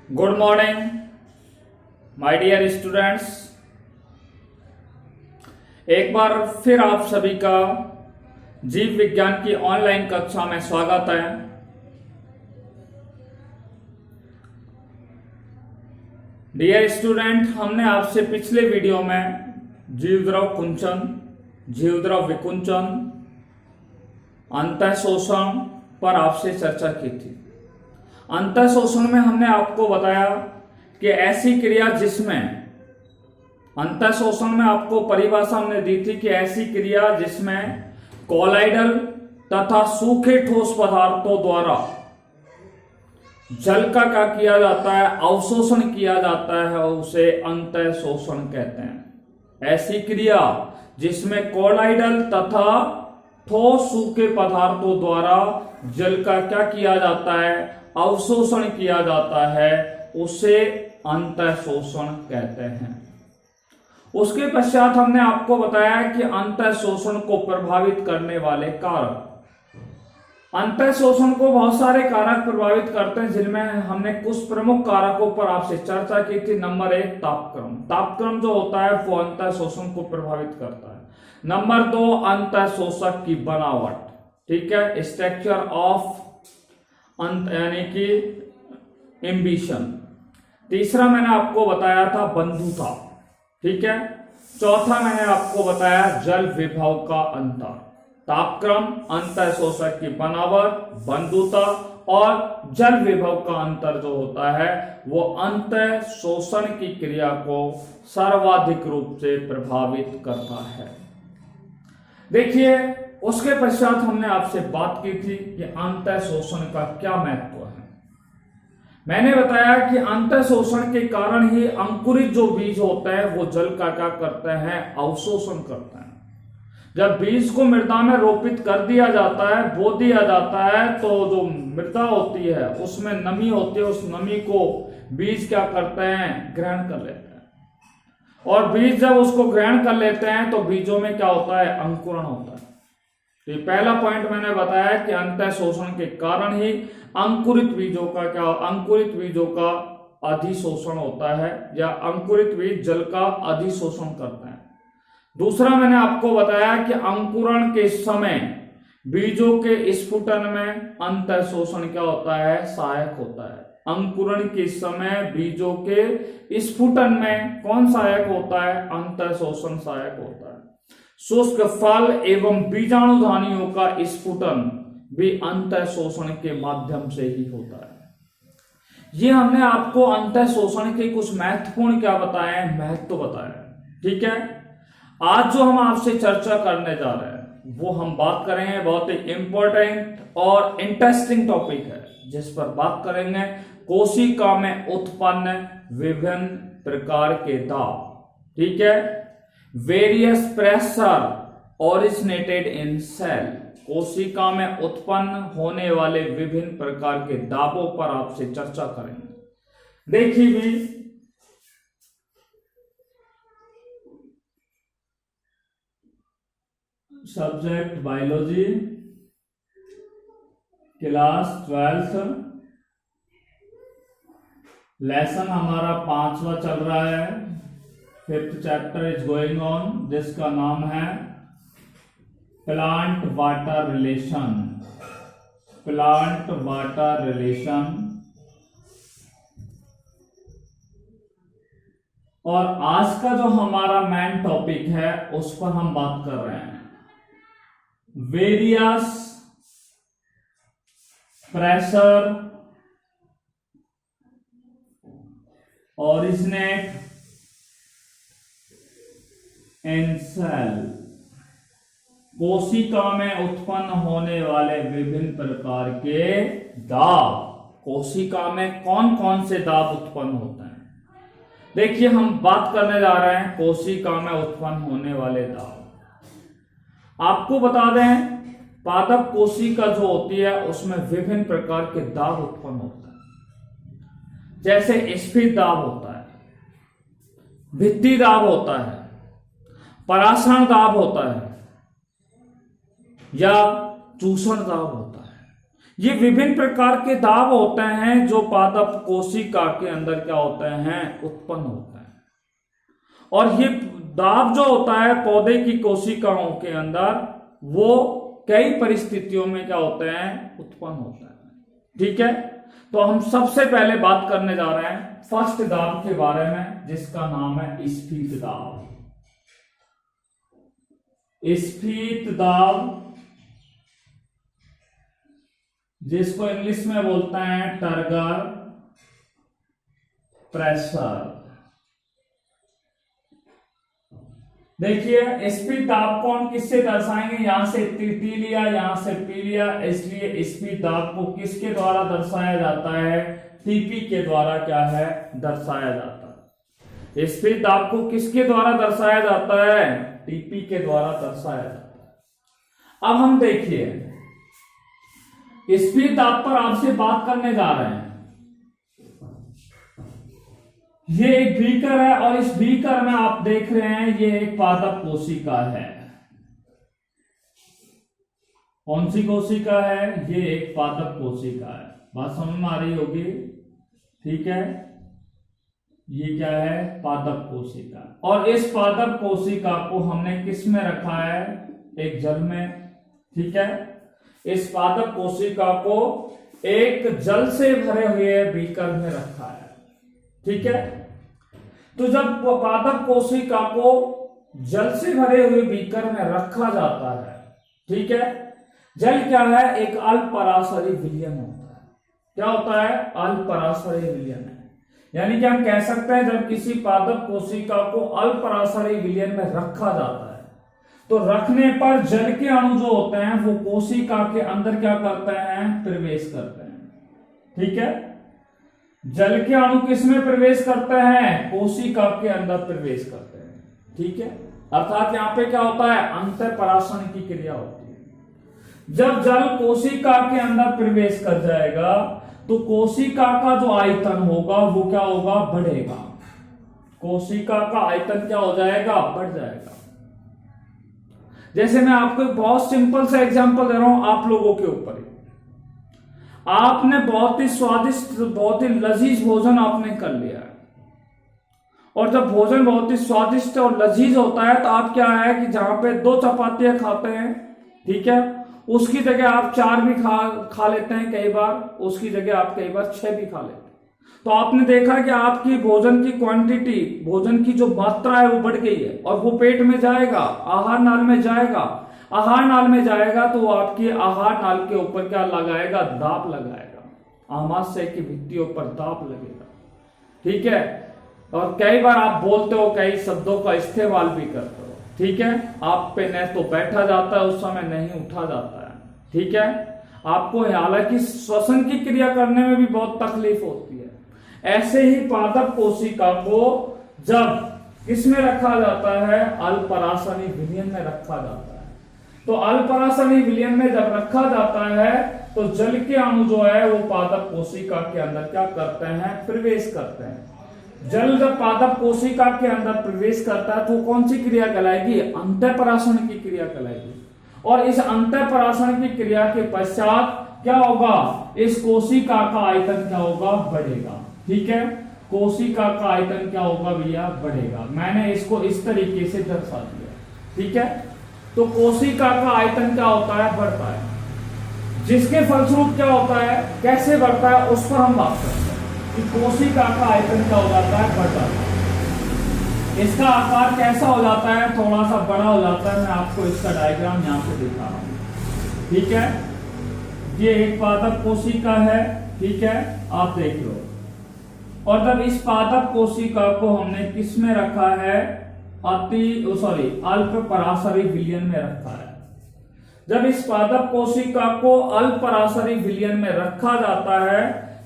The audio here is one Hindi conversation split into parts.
Good morning my dear students. एक बार फिर आप सभी का जीव विज्ञान की ऑनलाइन कक्षा में स्वागत है। डियर स्टूडेंट, हमने आपसे पिछले वीडियो में जीवद्रव कुंचन, जीवद्रव विकुंचन, अंतःशोषण पर आपसे चर्चा की थी। अंतःशोषण में हमने आपको बताया कि ऐसी क्रिया जिसमें अंतःशोषण में आपको परिभाषा हमने दी थी कि ऐसी क्रिया जिसमें कोलाइडल तथा सूखे ठोस पदार्थों द्वारा जल का क्या किया जाता है, अवशोषण किया जाता है, उसे अंतःशोषण कहते हैं। ऐसी क्रिया जिसमें कोलाइडल तथा ठोस सूखे पदार्थों द्वारा जल का क्या किया जाता है, अवशोषण किया जाता है, उसे अंतःशोषण कहते हैं। उसके पश्चात हमने आपको बताया कि अंतःशोषण को प्रभावित करने वाले कारक। अंतःशोषण को बहुत सारे कारक प्रभावित करते हैं, जिनमें हमने कुछ प्रमुख कारकों पर आपसे चर्चा की थी। नंबर 1, तापक्रम। तापक्रम जो होता है वो अंतःशोषण को प्रभावित करता है। नंबर 2, अंतःशोषक की बनावट, ठीक है, स्ट्रक्चर ऑफ यानी कि एम्बिशन। तीसरा मैंने आपको बताया था बंधुता, ठीक है। चौथा मैंने आपको बताया जल विभव का अंतर। तापक्रम, अंतःशोषक की बनावट, बंधुता और जल विभव का अंतर जो होता है वो अंतःशोषण की क्रिया को सर्वाधिक रूप से प्रभावित करता है। देखिए, उसके पश्चात हमने आपसे बात की थी कि अंतःशोषण का क्या महत्व है। मैंने बताया कि अंतःशोषण के कारण ही अंकुरित जो बीज होते हैं वो जल का क्या करते हैं, अवशोषण करते हैं। जब बीज को मृदा में रोपित कर दिया जाता है, बो दिया जाता है, तो जो मृदा होती है उसमें नमी होती है, उस नमी को बीज क्या करते हैं, ग्रहण कर लेते हैं। और बीज जब उसको ग्रहण कर लेते हैं तो बीजों में क्या होता है, अंकुरण होता है। तो ये पहला पॉइंट मैंने बताया कि अंतःशोषण के कारण ही अंकुरित बीजों का अधिशोषण होता है, या अंकुरित बीज जल का अधिशोषण करते हैं। दूसरा मैंने आपको बताया कि अंकुरण के समय बीजों के स्फुटन में अंतःशोषण क्या होता है, सहायक होता है। अंकुरण के समय बीजों के स्फुटन में कौन सहायक होता है, अंतःशोषण सहायक होता है। शुष्क फल एवं बीजाणुधानियों का स्फुटन भी अंतःशोषण के माध्यम से ही होता है। ये हमने आपको अंतःशोषण के कुछ महत्वपूर्ण क्या बताए, महत्व बताए, ठीक है। आज जो हम आपसे चर्चा करने जा रहे हैं वो हम बात करेंगे, बहुत ही इंपॉर्टेंट और इंटरेस्टिंग टॉपिक है, जिस पर बात करेंगे कोशिका में उत्पन्न विभिन्न प्रकार के दाब, ठीक है। Various pressure originated in cell. कोशिका में उत्पन्न होने वाले विभिन्न प्रकार के दाबों पर आपसे चर्चा करेंगे। देखिए भी, सब्जेक्ट बायोलॉजी, क्लास 12, लेसन हमारा 5वां चल रहा है। 5th chapter is going on, जिसका नाम है plant water relation. Plant water relation. और आज का जो हमारा मेन टॉपिक है उस पर हम बात कर रहे हैं various pressure originate in cell. कोशिका में उत्पन्न होने वाले विभिन्न प्रकार के दाब। कोशिका में कौन कौन से दाब उत्पन्न होते हैं, देखिए हम बात करने जा रहे हैं कोशिका में उत्पन्न होने वाले दाब। आपको बता दें, पादप कोशिका जो होती है उसमें विभिन्न प्रकार के दाब उत्पन्न होते हैं। जैसे स्फीत दाब होता है, भित्ति दाब होता है, परासरण दाब होता है, या चूषण दाब होता है। ये विभिन्न प्रकार के दाब होते हैं जो पादप कोशिका के अंदर क्या होते हैं, उत्पन्न होते हैं। और ये दाब जो होता है पौधे की कोशिकाओं के अंदर, वो कई परिस्थितियों में क्या होते हैं, उत्पन्न होते हैं। ठीक है, तो हम सबसे पहले बात करने जा रहे हैं फर्स्ट दाब के बारे में, जिसका नाम है स्फीत दाब। स्फीत दाब, जिसको इंग्लिश में बोलते हैं टर्गर प्रेशर। देखिए स्फीत दाब को हम किससे दर्शाएंगे, यहां से टी लिया, यहां से पी लिया, इसलिए स्फीत दाब को किसके द्वारा दर्शाया जाता है, टीपी के द्वारा क्या है, दर्शाया जाता है। स्फीत दाब को किसके द्वारा दर्शाया जाता है, टीपी के द्वारा दर्शाया जाता है। अब हम देखिए स्फीत दाब पर आपसे बात करने जा रहे हैं। ये एक बीकर है और इस बीकर में आप देख रहे हैं ये एक पादप कोशिका है। कौन सी कोशिका है, ये एक पादप कोशिका है। बात समझ में आ रही होगी, ठीक है। ये क्या है, पादप कोशिका। और इस पादप कोशिका को हमने किस में रखा है, एक जल में, ठीक है। इस पादप कोशिका को एक जल से भरे हुए बीकर में रखा है, ठीक है। तो जब पादप कोशिका को जल से भरे हुए बीकर में रखा जाता है, ठीक है, जल क्या है, एक अल्पराशरी विलयन होता है। क्या होता है, अल्पराशरी विलयन है। यानी कि हम कह सकते हैं जब किसी पादप कोशिका को अल्पराशरी विलयन में रखा जाता है, तो रखने पर जल के अणु जो होते हैं वो कोशिका के अंदर क्या करते हैं, प्रवेश करते हैं, ठीक है। जल के अणु किसमें प्रवेश करते हैं, कोशिका के अंदर प्रवेश करते हैं, ठीक है। अर्थात यहां पे क्या होता है, अंतःपराशरण की क्रिया होती है। जब जल कोशिका के अंदर प्रवेश कर जाएगा तो कोशिका का जो आयतन होगा वो क्या होगा, बढ़ेगा। कोशिका का आयतन क्या हो जाएगा, बढ़ जाएगा। जैसे मैं आपको एक बहुत सिंपल सा एग्जांपल दे रहा हूं आप लोगों के ऊपर। आपने बहुत ही स्वादिष्ट, बहुत ही लजीज भोजन आपने कर लिया है, और जब भोजन बहुत ही स्वादिष्ट और लजीज होता है तो आप क्या है कि जहां पे 2 चपातियां खाते हैं, ठीक है, उसकी जगह आप 4 भी खा लेते हैं, कई बार उसकी जगह आप कई बार 6 भी खा लेते हैं। तो आपने देखा कि आपकी भोजन की क्वांटिटी, भोजन की जो मात्रा है वो बढ़ गई है, और वो पेट में जाएगा, आहार नाल में जाएगा। आहार नाल में जाएगा तो वो आपकी आहार नाल के ऊपर क्या लगाएगा, दाब लगाएगा, आमाशय की भित्तियों पर दाब लगेगा, ठीक है। और कई बार आप बोलते हो, कई शब्दों का इस्तेमाल भी करते हो, ठीक है। आप पे न तो बैठा जाता है उस समय, नहीं उठा जाता है, ठीक है। आपको हालांकि श्वसन की क्रिया करने में भी बहुत तकलीफ होती है। ऐसे ही पादप कोशिका को जब किसमें रखा जाता है, अल्पराशरी विलयन में रखा जाता है। तो अल्पराशरी विलयन में जब रखा जाता है तो जल के अणु जो है वो पादप कोशिका के अंदर क्या करते हैं, प्रवेश करते हैं। जल जब पादप कोशिका के अंदर प्रवेश करता है तो कौन सी क्रिया कहलाएगी, अंतःपराशरण की क्रिया कहलाएगी। और इस अंतःपराशरण की क्रिया के पश्चात क्या होगा, इस कोशिका का आयतन क्या होगा, बढ़ेगा, ठीक है। कोशिका का आयतन क्या होगा भैया, बढ़ेगा। मैंने इसको इस तरीके से दर्शा दिया, ठीक है। तो कोशिका का आयतन क्या होता है, बढ़ता है। जिसके फलस्वरूप क्या होता है, कैसे बढ़ता है, उस पर हम बात करते हैं कि कोशिका का आयतन क्या हो जाता है, बढ़ जाता है। इसका आकार कैसा हो जाता है, थोड़ा सा बड़ा हो जाता है। मैं आपको इसका डायग्राम यहां से दिखा रहा हूं, ठीक है। ये एक पादप कोशिका है, ठीक है, आप देख लो। और जब इस पादप कोशिका को हमने किस में रखा है, अल्प पराशरी विलयन में रखा है। जब इस पादप कोशिका को अल्प पराशरी विलयन में रखा जाता है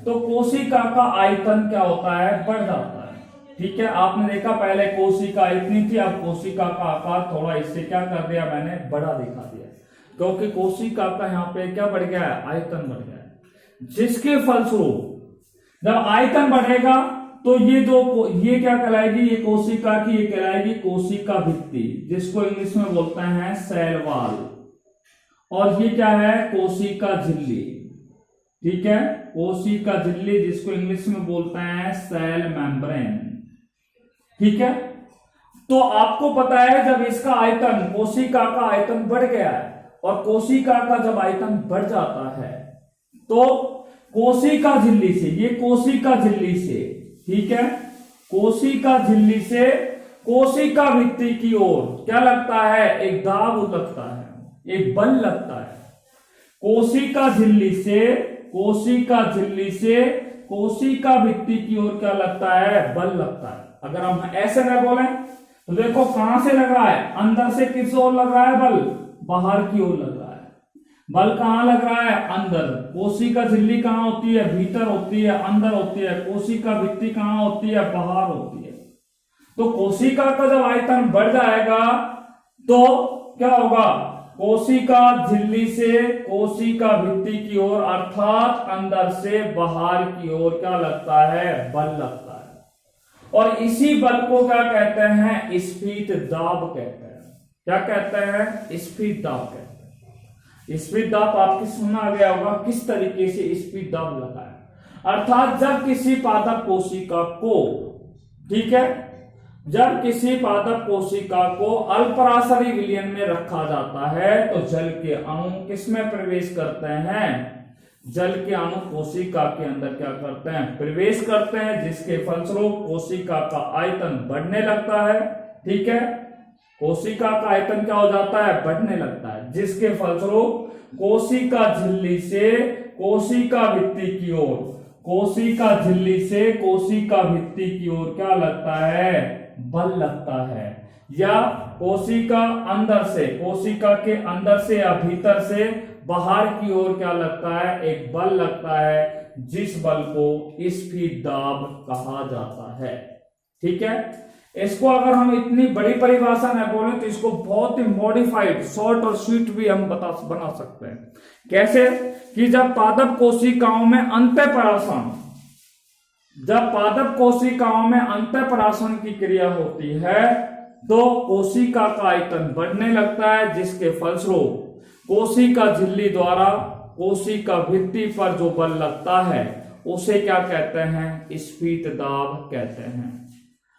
तो कोशिका का आयतन क्या होता है, बढ़ जाता है, ठीक है। आपने देखा पहले कोशिका इतनी थी, अब कोशिका का आकार थोड़ा इससे क्या कर दिया, मैंने बड़ा दिखा दिया, क्योंकि कोशिका का यहाँ पे क्या बढ़ गया है, आयतन बढ़ गया है। जिसके फलस्वरूप जब आयतन बढ़ेगा तो ये क्या कहलाएगी, ये कोशिका की, ये कहलाएगी कोशिका भित्ति, जिसको इंग्लिश में बोलते हैं सेल वॉल। और ये क्या है, कोशिका झिल्ली, ठीक है, कोशिका झिल्ली जिसको इंग्लिश में बोलते हैं सेल मेम्ब्रेन। ठीक है, तो आपको पता है जब इसका आयतन, कोशिका का आयतन बढ़ गया है, और कोशिका का जब आयतन बढ़ जाता है तो कोशिका झिल्ली से, ये कोशिका झिल्ली से, ठीक है, कोशिका झिल्ली से कोशिका भित्ति की ओर क्या लगता है, एक दाब लगता है, एक बल लगता है। कोशिका झिल्ली से, कोशिका झिल्ली से कोशिका भित्ति की ओर क्या लगता है, बल लगता है। अगर हम ऐसे न बोले तो देखो कहां से लग रहा है, अंदर से किस ओर लग रहा है बल, बाहर की ओर लग रहा है। बल कहां लग रहा है, अंदर। कोशिका झिल्ली कहां होती है, भीतर होती है, अंदर होती है। कोशिका भित्ति कहां होती है, बाहर होती है। तो कोशिका का जब आयतन बढ़ जाएगा तो क्या होगा, कोशिका झिल्ली से कोशिका भित्ति की ओर अर्थात अंदर से बाहर की ओर क्या लगता है, बल लगता है। और इसी बल को क्या कहते हैं, स्फीत दाब कहते हैं। क्या कहते हैं, स्फीत दाब कहते हैं। स्फीत दाब आपके सुना गया होगा, किस तरीके से स्फीत दाब लगा है। अर्थात जब किसी पादप कोशिका को, ठीक है, जब किसी पादप कोशिका को अल्पराशरी विलयन में रखा जाता है तो जल के अणु किसमें प्रवेश करते हैं, जल के अणु कोशिका के अंदर क्या करते हैं, प्रवेश करते हैं, जिसके फलस्वरूप कोशिका का आयतन बढ़ने लगता है। ठीक है, कोशिका का आयतन क्या हो जाता है, बढ़ने लगता है, जिसके फलस्वरूप कोशिका झिल्ली से कोशिका भित्ति की ओर, कोशिका झिल्ली से कोशिका भित्ति की ओर क्या लगता है, बल लगता है। या कोशिका अंदर से, कोशिका के अंदर से या भीतर से बाहर की ओर क्या लगता है, एक बल लगता है, जिस बल को स्फीत दाब कहा जाता है। ठीक है, इसको अगर हम इतनी बड़ी परिभाषा न बोले तो इसको बहुत ही मॉडिफाइड, शॉर्ट और स्वीट भी हम बना सकते हैं। कैसे कि जब पादप कोशिकाओं में अंतःपरासन, जब पादप कोशिकाओं में अंतःपरासन की क्रिया होती है तो कोशिका का आयतन बढ़ने लगता है, जिसके फलस्वरूप कोशिका झिल्ली द्वारा कोशिका भित्ति पर जो बल लगता है उसे क्या कहते हैं, स्फीत दाब कहते हैं।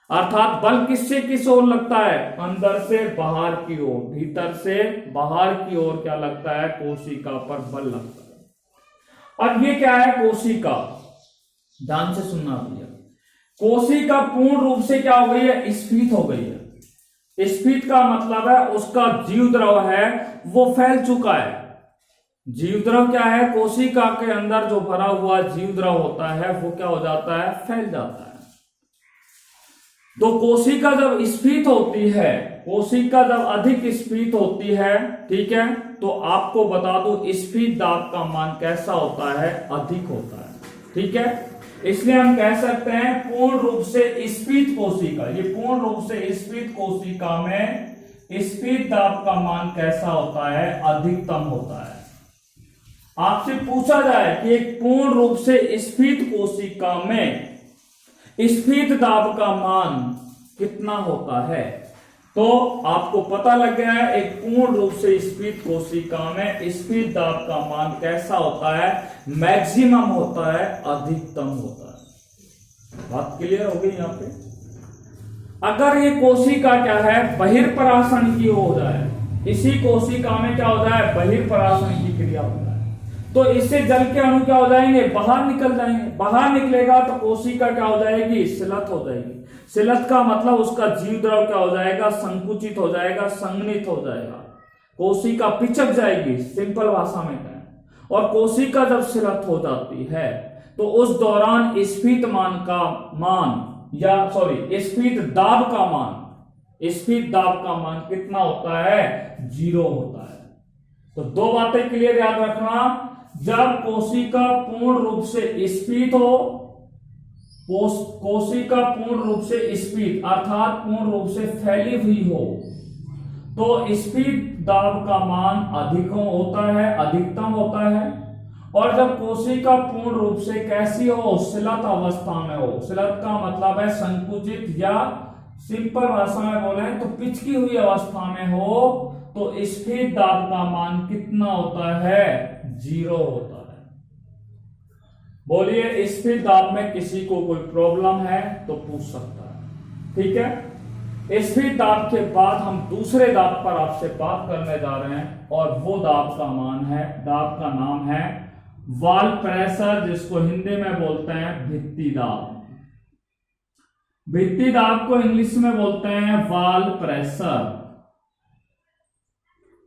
अर्थात बल किससे किस ओर लगता है, अंदर से बाहर की ओर, भीतर से बाहर की ओर क्या लगता है, कोशिका पर बल लगता है। अब ये क्या है, कोशिका, ध्यान से सुनना भैया, कोशिका पूर्ण रूप से क्या हो गई है, स्फीत हो गई है। स्फीत का मतलब है उसका जीव द्रव है वो फैल चुका है। जीव द्रव क्या है, कोशिका के अंदर जो भरा हुआ जीव द्रव होता है वो क्या हो जाता है, फैल जाता है। तो कोशिका जब स्फीत होती है, कोशिका जब अधिक स्फीत होती है, ठीक है, तो आपको बता दो स्फीत दाब का मान कैसा होता है, अधिक होता है। ठीक है, इसलिए हम कह सकते हैं पूर्ण रूप से स्फीत कोशिका, ये पूर्ण रूप से स्फीत कोशिका में स्फीत दाब का मान कैसा होता है, अधिकतम होता है। आपसे पूछा जाए कि एक पूर्ण रूप से स्फीत कोशिका में स्फीत दाब का मान कितना होता है, तो आपको पता लग गया है एक पूर्ण रूप से स्फीत कोशिका में स्फीत दाब का मान कैसा होता है, मैक्सिमम होता है, अधिकतम होता है। बात क्लियर हो गई यहाँ पे। अगर ये कोशिका क्या है, बहिर्परासन की हो जाए, इसी कोशिका में क्या हो जाए, बहिर्परासन की क्रिया हो जाए, तो इससे जल के अणु क्या हो जाएंगे, बाहर निकल जाएंगे। बाहर निकलेगा तो कोशिका क्या हो जाएगी, शिलत हो जाएगी। शिलत का मतलब उसका जीव द्रव क्या हो जाएगा, संकुचित हो जाएगा, संघनित हो जाएगा, कोशिका पिचक जाएगी, सिंपल भाषा में कहें। और कोशिका जब शिलत हो जाती है तो उस दौरान स्फीत मान का मान, या सॉरी स्फीत दाब का मान, स्फीत दाब का मान कितना होता है, 0 होता है। तो दो बातें क्लियर याद रखना, जब कोशिका पूर्ण रूप से स्फीत हो, कोशिका पूर्ण रूप से स्फीत अर्थात पूर्ण रूप से फैली हुई हो, तो स्फीत दाब का मान अधिक होता है, अधिकतम होता है। और जब कोशिका पूर्ण रूप से कैसी हो, शिलत अवस्था में हो, शिलत का मतलब है संकुचित, या सिंपल भाषा में बोले तो पिचकी हुई अवस्था में हो, तो स्फीत दाब का मान कितना होता है, 0 होता है। बोलिए, स्फीत दाब में किसी को कोई प्रॉब्लम है तो पूछ सकता है, ठीक है। स्फीत दाब के बाद हम दूसरे दाब पर आपसे बात करने जा रहे हैं, और वो दाब का नाम है वाल प्रेशर, जिसको हिंदी में बोलते हैं भित्ति दाब। भित्ति दाब को इंग्लिश में बोलते हैं वाल प्रेशर।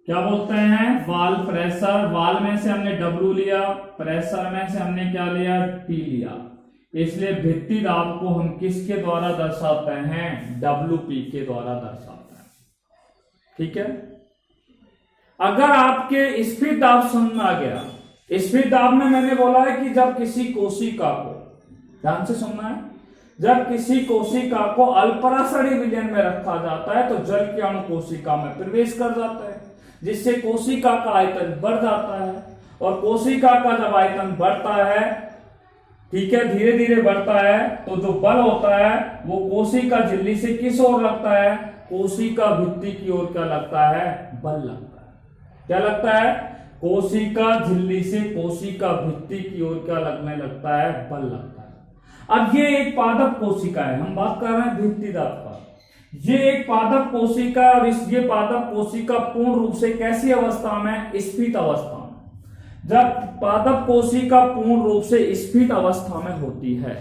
क्या बोलते हैं? वाल प्रेशर। वाल में से हमने W लिया, प्रेशर में से हमने क्या लिया? P लिया। इसलिए भित्ति दाब को हम किसके द्वारा दर्शाते हैं? WP के द्वारा दर्शाते हैं, ठीक है। अगर आपके स्फीत दाब समझ में आ गया, स्फीत दाब में मैंने बोला है कि जब किसी कोशिका को, ध्यान से सुनना है, जब किसी कोशिका को अल्पराशरी विलयन में रखा जाता है तो जल के अणु कोशिका में प्रवेश कर जाता है, जिससे कोशिका का आयतन बढ़ जाता है। और कोशिका का जब आयतन बढ़ता है, ठीक है, धीरे धीरे बढ़ता है, तो जो बल होता है वो कोशिका झिल्ली से किस ओर लगता है? कोशिका भित्ति की ओर क्या लगता है? बल लगता है। क्या लगता है? कोशिका झिल्ली से कोशिका भित्ति की ओर क्या लगने लगता है? बल लगता है। अब ये एक पादप कोशिका है, हम बात कर रहे हैं भित्ति दाब पर। ये एक पादप कोशिका, और ये पादप कोशिका पूर्ण रूप से कैसी अवस्था में? स्फीत अवस्था में। जब पादप कोशिका पूर्ण रूप से स्फीत अवस्था में होती है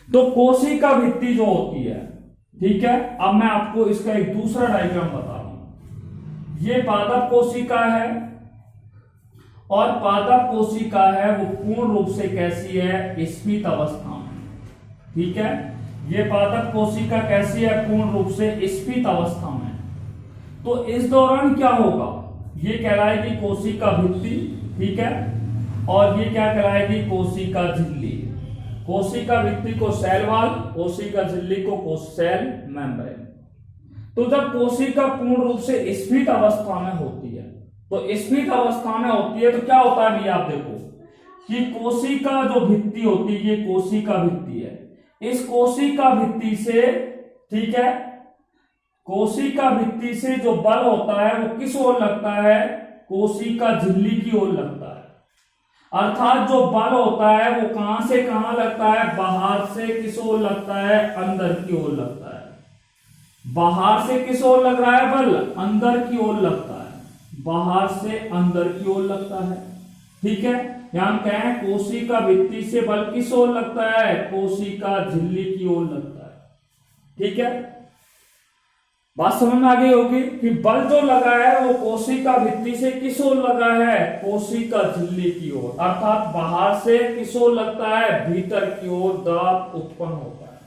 तो कोशिका भित्ति जो होती है, ठीक है। अब मैं आपको इसका एक दूसरा डायग्राम बता रहा हूं। ये पादप कोशिका है, और पादप कोशिका है वो पूर्ण रूप से कैसी है? स्फीत अवस्था में, ठीक है। ये पादप कोशिका कैसी है? पूर्ण रूप से स्फीत अवस्था में। तो इस दौरान क्या होगा? ये कहलाएगी कोशिका भित्ति, ठीक है, और ये क्या कहलाएगी? कोशिका झिल्ली। कोशिका भित्ति को सेल वॉल, कोशिका झिल्ली को सेल मेम्ब्रेन। तो जब कोशिका पूर्ण रूप से स्फीत अवस्था में होती है, तो स्फीत अवस्था में होती है तो क्या होता है भैया? आप देखो कि कोशिका जो भित्ति होती है, ये कोशिका भित्ति है। इस कोशिका भित्ति से, ठीक है, कोशिका भित्ति से जो बल होता है वो किस ओर लगता है? कोशिका झिल्ली की ओर लगता है। अर्थात जो बल होता है वो कहां से कहां लगता है? बाहर से किस ओर लगता है? अंदर की ओर लगता है। बाहर से किस ओर लग रहा है बल? अंदर की ओर लगता है। बाहर से अंदर की ओर लगता है, ठीक है। यहां कहें कोशिका भित्ति से बल किस ओर लगता है? कोशिका झिल्ली की ओर लगता है, ठीक है। बात समझ में आ गई होगी कि बल जो लगा है वो कोशिका भित्ति से किस ओर लगा है? कोशिका झिल्ली की ओर। अर्थात बाहर से किस ओर लगता है? भीतर की ओर दाब उत्पन्न होता है।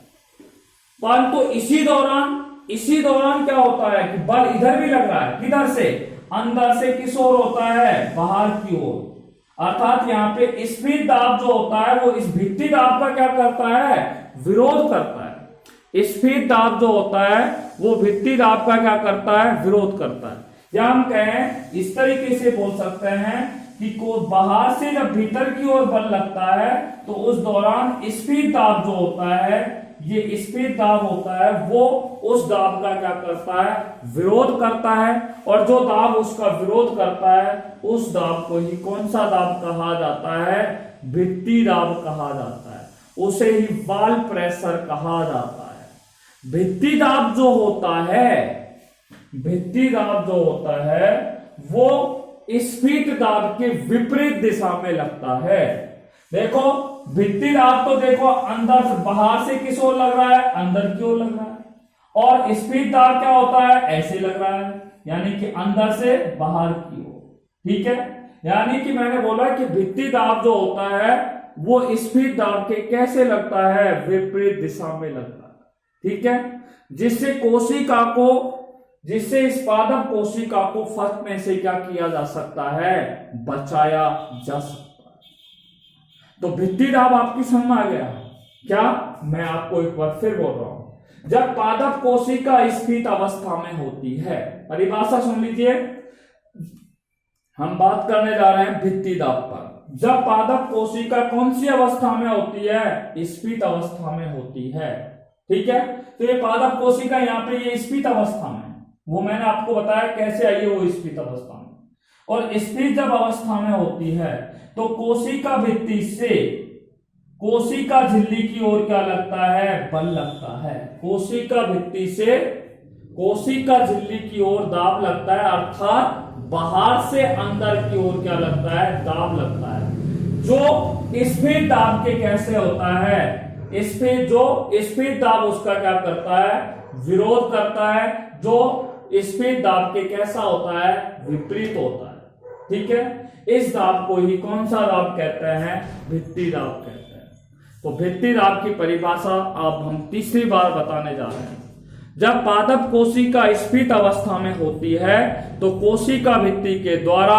परंतु इसी दौरान क्या होता है कि बल इधर भी लग रहा है। किधर से? अंदर से किस ओर होता है? बाहर की ओर। अर्थात यहाँ पे स्फीत दाब जो होता है वो इस भित्ति दाब का क्या करता है? विरोध करता है। स्फीत दाब जो होता है वो भित्ति दाब का क्या करता है? विरोध करता है। या हम कहें इस तरीके से बोल सकते हैं कि को बाहर से जब भीतर की ओर बल लगता है तो उस दौरान स्फीत दाब जो होता है, ये स्फीत दाब होता है, वो उस दाब का क्या करता है? विरोध करता है। और जो दाब उसका विरोध करता है उस दाब को ही कौन सा दाब कहा जाता है? भित्ति दाब कहा जाता है। उसे ही वाल प्रेशर कहा जाता है। भित्ति दाब जो होता है वो स्फीत दाब के विपरीत दिशा में लगता है। देखो भित्ति दाब तो देखो अंदर से, बाहर से किस ओर लग रहा है? अंदर की ओर लग रहा है। और स्फीत दाब क्या होता है? ऐसे लग रहा है, यानी कि अंदर से बाहर की ओर, ठीक है। यानी कि मैंने बोला कि भित्ति दाब जो होता है वो स्फीत दाब के कैसे लगता है? विपरीत दिशा में लगता है, ठीक है। जिससे इस पादप कोशिका को फट में से क्या किया जा सकता है? बचाया जा सकता है। तो भित्ति दाब आपकी समझ में आ गया क्या? मैं आपको एक बार फिर बोल रहा हूं। जब पादप कोशिका स्फीत अवस्था में होती है, परिभाषा सुन लीजिए, हम बात करने जा रहे हैं भित्ति दाब पर। जब पादप कोशिका कौन सी अवस्था में होती है? स्फीत अवस्था में होती है, ठीक है। तो ये पादप कोशिका यहाँ पे ये स्फीत अवस्था में, वो मैंने आपको बताया कैसे आई है वो स्फीत अवस्था में। और स्फीत जब अवस्था में होती है तो कोशिका भित्ति से कोशिका झिल्ली की ओर क्या लगता है, बल लगता है। कोशिका भित्ति से कोशिका झिल्ली की ओर दाब लगता है, अर्थात बाहर से अंदर की ओर क्या लगता है, दाब लगता है। जो स्फीत दाब के कैसे होता है, स्फीत दाब उसका क्या करता है, विरोध करता है। जो स्फीत दाब के कैसा होता है, विपरीत होता है। ठीक है, इस दाब को ही कौन सा दाब कहते हैं, भित्ति दाब कहते हैं। तो भित्ति दाब की परिभाषा अब हम तीसरी बार बताने जा रहे हैं। जब पादप कोशिका स्फीत अवस्था में होती है तो कोशिका भित्ति के द्वारा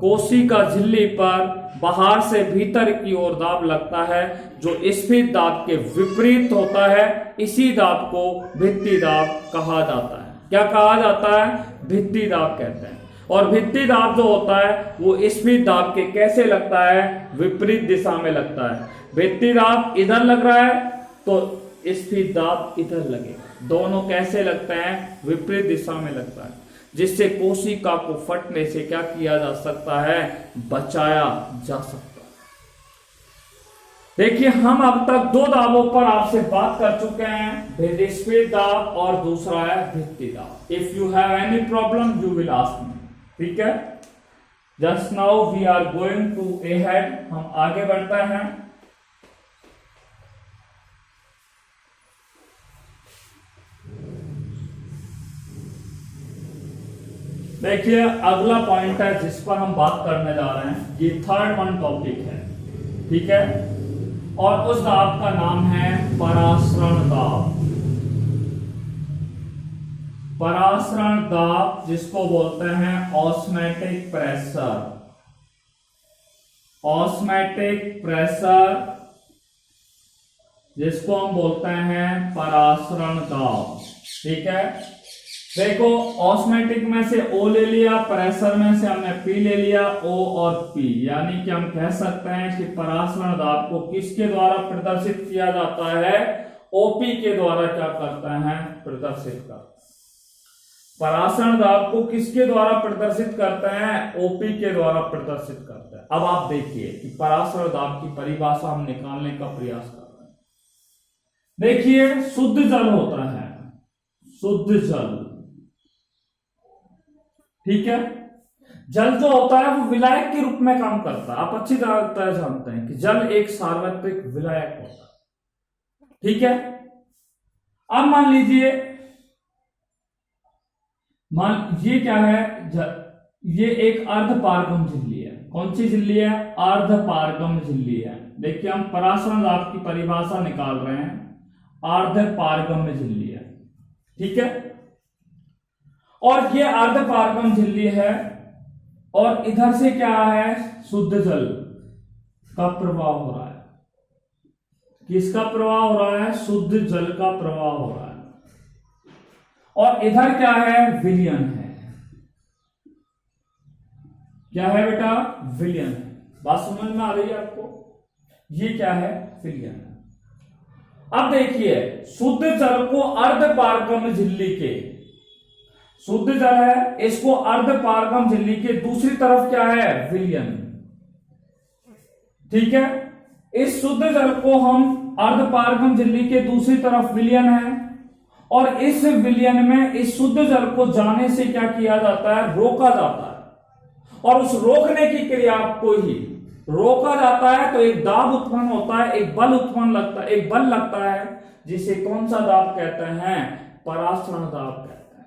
कोशिका झिल्ली पर बाहर से भीतर की ओर दाब लगता है, जो स्फीत दाब के विपरीत होता है। इसी दाब को भित्ति दाब कहा जाता है। क्या कहा जाता है, भित्ति दाब कहते हैं। और भित्ति दाब जो होता है वो स्फीत दाब के कैसे लगता है, विपरीत दिशा में लगता है। भित्ति दाब इधर लग रहा है तो स्फीत दाब इधर लगेगा। दोनों कैसे लगते हैं, विपरीत दिशा में लगता है, जिससे कोशिका को फटने से क्या किया जा सकता है, बचाया जा सकता है। देखिए, हम अब तक दो दाबों पर आपसे बात कर चुके हैं, स्फीत दाब और दूसरा है भित्ति दाब। If you have any problem you will ask me. ठीक है, just now we are going to ahead, हम आगे बढ़ते हैं। देखिए, अगला पॉइंट है जिस पर हम बात करने जा रहे हैं, ये थर्ड वन टॉपिक है। ठीक है, और उस दाब का नाम है परासरण दाब। परासरण दाब जिसको बोलते हैं ऑस्मैटिक प्रेशर। ऑस्मैटिक प्रेशर जिसको हम बोलते हैं परासरण दाब। ठीक है, देखो, ऑस्मैटिक में से O ले लिया, प्रेशर में से हमने P ले लिया, O और P, यानी कि हम कह सकते हैं कि परासरण दाब को किसके द्वारा प्रदर्शित किया जाता है, OP के द्वारा क्या करते हैं, प्रदर्शित करते हैं। परासरण दाब को किसके द्वारा प्रदर्शित करते हैं, OP के द्वारा प्रदर्शित करते हैं। अब आप देखिए कि परासरण दाब की परिभाषा हम निकालने का प्रयास कर रहे हैं। देखिए, शुद्ध जल होता है, शुद्ध जल। ठीक है, जल जो होता है वो विलायक के रूप में काम करता है। आप अच्छी तरह जानते हैं कि जल एक सार्वत्रिक विलायक होता है। ठीक है, अब मान लीजिए, ये क्या है, ये एक अर्धपारगम झिल्ली है। कौन सी झिल्ली है, अर्धपारगम झिल्ली है। देखिए, हम परासरण दाब की परिभाषा निकाल रहे हैं, अर्धपारगम झिल्ली है। ठीक है, और ये अर्धपारगम झिल्ली है, और इधर से क्या है, शुद्ध जल का प्रवाह हो रहा है। किसका प्रवाह हो रहा है, शुद्ध जल का प्रवाह हो रहा है। और इधर क्या है, विलयन है। क्या है बेटा, विलयन है। बात समझ में आ रही है आपको, ये क्या है, विलयन है। अब देखिए, शुद्ध जल को अर्धपारगम झिल्ली के, शुद्ध जल है, इसको अर्धपारगम झिल्ली के दूसरी तरफ क्या है, विलयन। ठीक है, इस शुद्ध जल को हम अर्धपारगम झिल्ली के दूसरी तरफ विलयन है, और इस विलयन में इस शुद्ध जल को जाने से क्या किया जाता है, रोका जाता है। और उस रोकने की क्रिया को ही रोका जाता है तो एक दाब उत्पन्न होता है, एक बल उत्पन्न लगता है, एक बल लगता है, जिसे कौन सा दाब कहते हैं, परासरण दाब कहते हैं।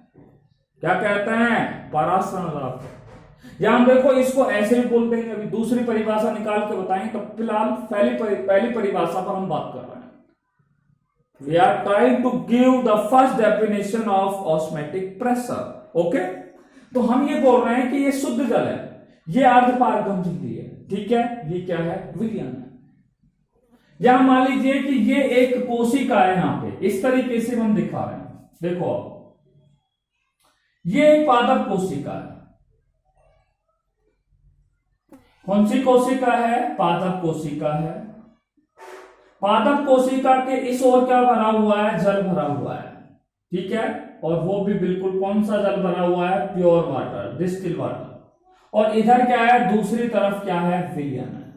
क्या कहते हैं, परासरण दाब। यहां देखो, इसको ऐसे भी बोलते हैं, अभी दूसरी परिभाषा निकाल के बताएंगे, तो फिलहाल पहली परिभाषा पर हम बात कर रहे हैं। We are trying to give the first definition of osmotic pressure. Okay? तो हम ये बोल रहे हैं कि ये शुद्ध जल है, ये अर्धपारगम झिल्ली है। ठीक है, ये क्या है, विलयन है। यहां मान लीजिए कि ये एक कोशिका है, यहां पे इस तरीके से हम दिखा रहे हैं। देखो, ये एक पादप कोशिका है। कौन सी कोशिका है, पादप कोशिका है। पादप कोशिका के इस ओर क्या भरा हुआ है, जल भरा हुआ है। ठीक है, और वो भी बिल्कुल कौन सा जल भरा हुआ है, प्योर वाटर, डिस्टिल वाटर। और इधर क्या है, दूसरी तरफ क्या है, विलयन है।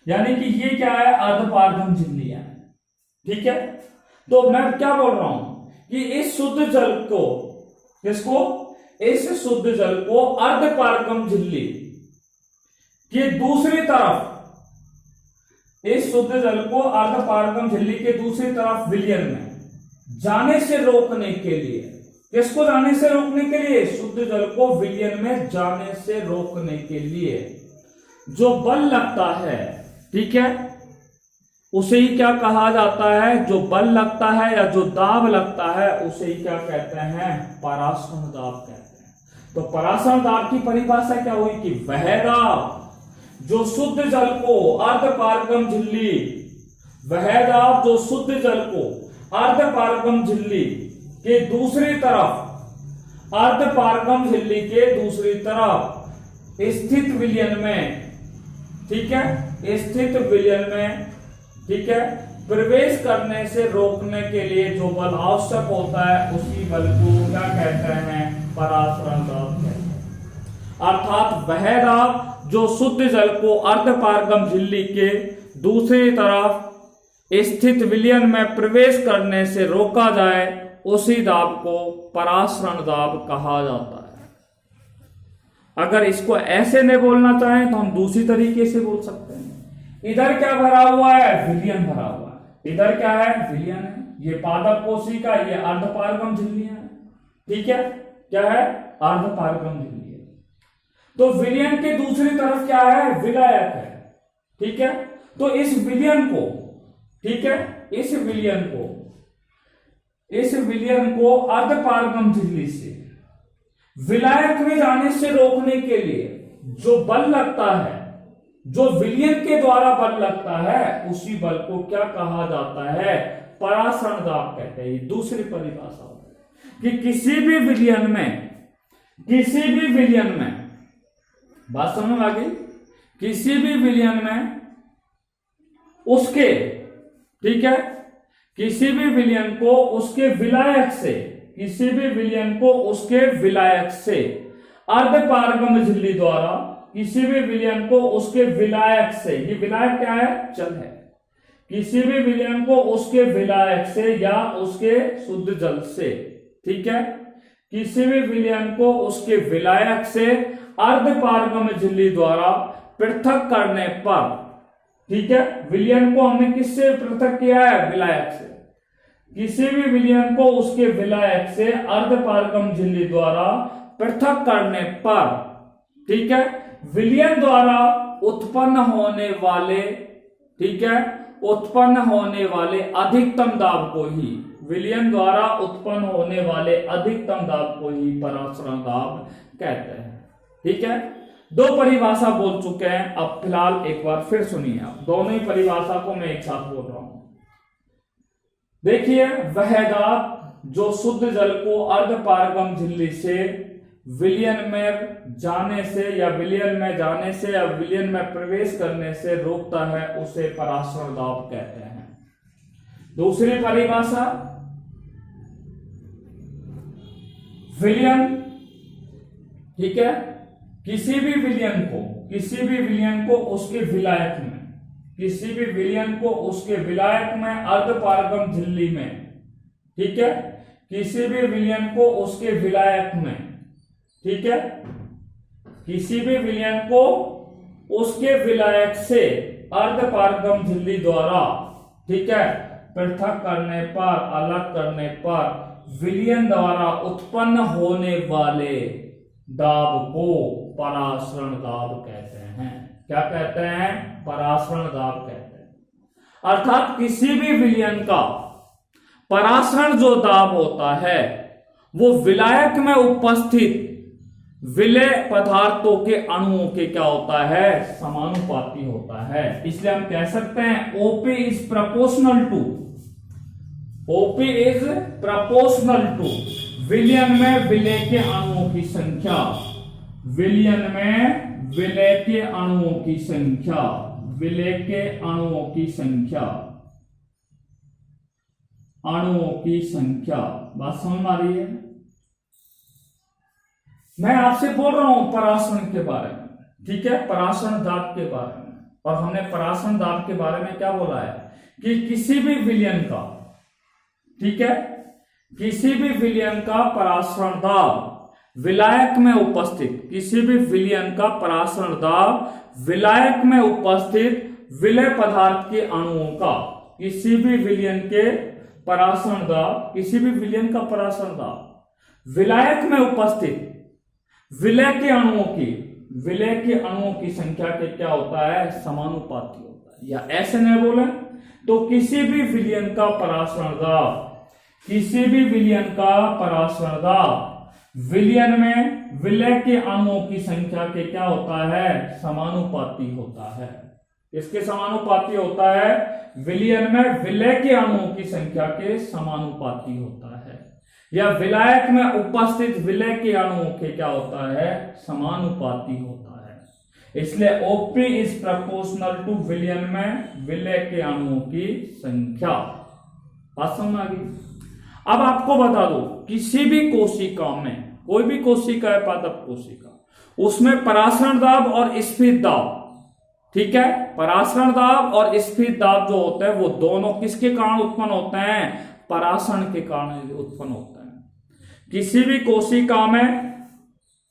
यानी कि ये क्या है, अर्धपारगम झिल्लियां हैं। ठीक है, तो मैं क्या बोल रहा हूं कि इस शुद्ध जल को, किसको, इस शुद्ध जल को अर्धपारगम झिल्ली की दूसरी तरफ, इस शुद्ध जल को अर्धपारगम झिल्ली के दूसरी तरफ विलयन में जाने से रोकने के लिए, किसको जाने से रोकने के लिए, शुद्ध जल को विलयन में जाने से रोकने के लिए जो बल लगता है, ठीक है, उसे ही क्या कहा जाता है, जो बल लगता है या जो दाब लगता है उसे ही क्या कहते हैं, परासरण दाब कहते हैं। तो परासरण दाब की परिभाषा क्या हुई कि वह दाब जो शुद्ध जल को अर्धपारगम झिल्ली, वह दाब जो शुद्ध जल को अर्धपारगम झिल्ली के दूसरी तरफ, अर्धपारगम झिल्ली के दूसरी तरफ स्थित विलयन में, ठीक है, स्थित विलयन में, ठीक है, प्रवेश करने से रोकने के लिए जो बल आवश्यक होता है उसी बल को क्या कहते हैं, परासरण दाब कहते हैं। अर्थात वह दाब जो शुद्ध जल को अर्धपारगम झिल्ली के दूसरी तरफ स्थित विलयन में प्रवेश करने से रोका जाए उसी दाब को परासरण दाब कहा जाता है। अगर इसको ऐसे नहीं बोलना चाहें तो हम दूसरी तरीके से बोल सकते हैं। इधर क्या भरा हुआ है, विलयन भरा हुआ है, इधर क्या है, विलयन है, ये पादप कोशिका, ये अर्धपारगम झिल्लियां है, ठीक है, क्या है, अर्धपारगम झिल्ली। तो विलयन के दूसरी तरफ क्या है, विलायक है, ठीक है। तो इस विलयन को, ठीक है, इस विलयन को अर्धपारगम झिल्ली से विलायक में जाने से रोकने के लिए जो बल लगता है, जो विलयन के द्वारा बल लगता है उसी बल को क्या कहा जाता है, परासरण दाब कहते हैं। दूसरी परिभाषा कि किसी भी विलयन में, बात समझ में आ गई, किसी भी विलयन में उसके, ठीक है, किसी भी विलयन को उसके विलायक से, किसी भी विलयन को उसके विलायक से अर्धपारगम झिल्ली द्वारा, किसी भी विलयन को उसके विलायक से, ये विलायक क्या है, जल है, किसी भी विलयन को उसके विलायक से या उसके शुद्ध जल से, ठीक है, किसी भी विलयन को उसके विलायक से अर्धपारगम झिल्ली द्वारा पृथक करने पर, ठीक है, विलयन को हमने किससे पृथक किया है, विलायक से, किसी भी विलयन को उसके विलायक से अर्धपारगम झिल्ली द्वारा पृथक करने पर, ठीक है, विलयन द्वारा उत्पन्न होने वाले, ठीक है, उत्पन्न होने वाले अधिकतम दाब को ही, विलयन द्वारा उत्पन्न होने वाले अधिकतम दाब को ही परासरण दाब कहते हैं। ठीक है, दो परिभाषा बोल चुके हैं, अब फिलहाल एक बार फिर सुनिए आप, दोनों ही परिभाषा को मैं एक साथ बोल रहा हूं। देखिए, वह दाब जो शुद्ध जल को अर्धपारगम झिल्ली से विलयन में जाने से या विलयन में जाने से या विलयन में प्रवेश करने से रोकता है उसे परासरण दाब कहते हैं। दूसरी परिभाषा, विलयन, ठीक है, किसी भी विलयन को उसके विलायक में, किसी भी विलयन को उसके विलायक में अर्धपारगम झिल्ली में, ठीक है, किसी भी विलयन को उसके विलायक में, ठीक है, किसी भी विलयन को उसके विलायक से अर्धपारगम झिल्ली द्वारा, ठीक है, पृथक करने पर, अलग करने पर विलयन द्वारा उत्पन्न होने वाले दाब को परासरण दाब कहते हैं। क्या कहते हैं, परासरण दाब कहते हैं। अर्थात किसी भी विलयन का परासरण जो दाब होता है वो विलायक में उपस्थित विलय पदार्थों के अणुओं के क्या होता है, समानुपाती होता है। इसलिए हम कह सकते हैं OP is proportional to, OP is proportional to विलयन में विलय के अणुओं की संख्या, विलयन में विलय के अणुओं की संख्या, विलय के अणुओं की संख्या, अणुओं की संख्या। बात समझ में आ रही है? मैं आपसे बोल रहा हूं परासरण के बारे में, ठीक है, परासरण दाब के बारे में। और हमने परासरण दाब के बारे में क्या बोला है कि किसी भी विलयन का, ठीक है, किसी भी विलयन का परासरण दाब विलायक में उपस्थित, किसी भी विलयन का परासरण दाब विलायक में उपस्थित विलय पदार्थ के अणुओं का, किसी भी विलयन के परासरण दाब, किसी भी विलयन का परासरण दाब विलायक में उपस्थित विलय के अणुओं की, विलय के अणुओं की संख्या के क्या होता है, समानुपाती होता है। या ऐसे नहीं बोले तो किसी भी विलयन का परासरण दाब, किसी भी विलयन का परासरण दाब विलयन में विलय के अणुओं की संख्या के क्या होता है, समानुपाती होता है। इसके समानुपाती होता है, विलयन में विलय के अणुओं की संख्या के समानुपाती होता है, या विलायक में उपस्थित विलय के अणुओं के क्या होता है, समानुपाती होता है। इसलिए ओपी इज प्रोपोर्शनल टू विलयन में विलय के अणुओं की संख्या। बात समझ आ गई। अब आपको बता दो, किसी भी कोशिका में, कोई भी कोशिका है पादप कोशिका, उसमें परासरण दाब और स्फीत दाब, ठीक है, परासरण दाब और स्फीत दाब जो होते हैं वो दोनों किसके कारण उत्पन्न होते हैं, परासरण के कारण उत्पन्न होते हैं। किसी भी कोशिका में